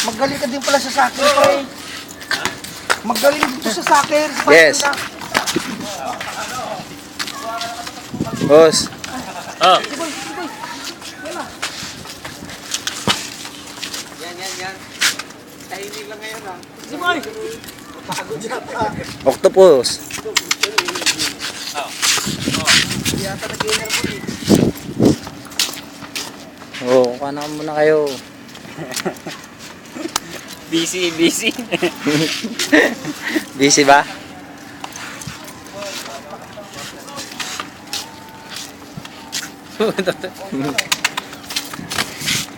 Magaling ka din pala sa soccer, pre. Magaling dito sa soccer. Yes. Boss. Oh. Yan. Tahimik lang ngayon, ha. Si Boy. Pagod siya pa. Octopus. Hindi yata nag-gainer po eh. Oo, kana muna kayo. Busy. Busy ba?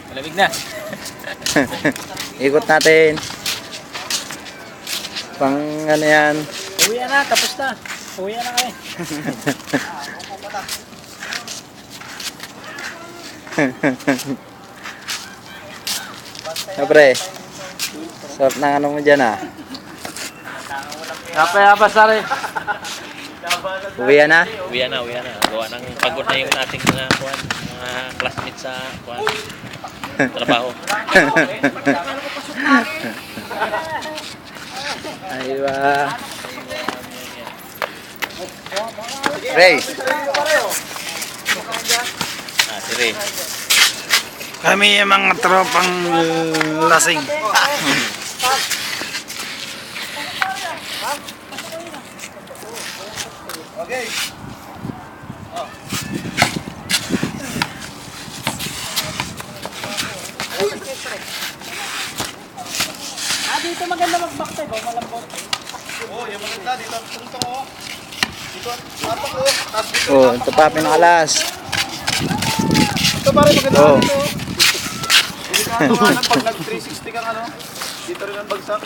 Malamig na. Ikot natin. Pang ano yan. Uwi na, tapos na. Uwi na kami. Siyempre. Sarap ng ano mo dyan ah. Apa sari? Uwi na. Uwi na. Gawa ng pagod na yung ating mga classmates sa trabaho. Aywa. Ray. Si Ray. Kami yung mga tropang lasing. Okay. Dito maganda mag-backstep, malambot. Yung maganda dito tungtong oh. Dito tapak oh. Tapos dito. Oh, ito pa pinakalas. Ito pare maganda Oh. dito. Hindi ka tumanan pag nag 360 kang ano. Dito rin ang bagsak.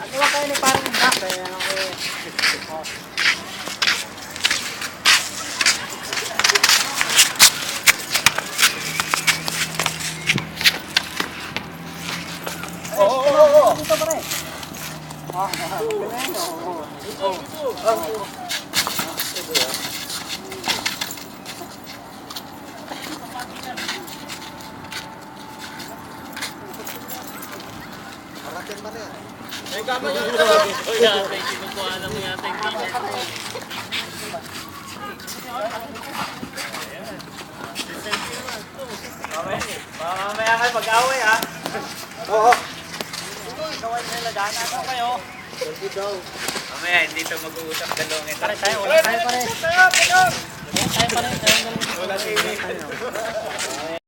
Ano kayo ni parang back, kaya ako. Oo. Dito pare. Parating ba na yan? Ay, kama yun. Uy, ate, kinukuha na mo yata yung t-shirt. Mamaya kayo pag-away ha. Oo. Mamaya, hindi ito mag-uusap dalawang ito. Tayo pare. Tayo. Tayo pare. Wala TV.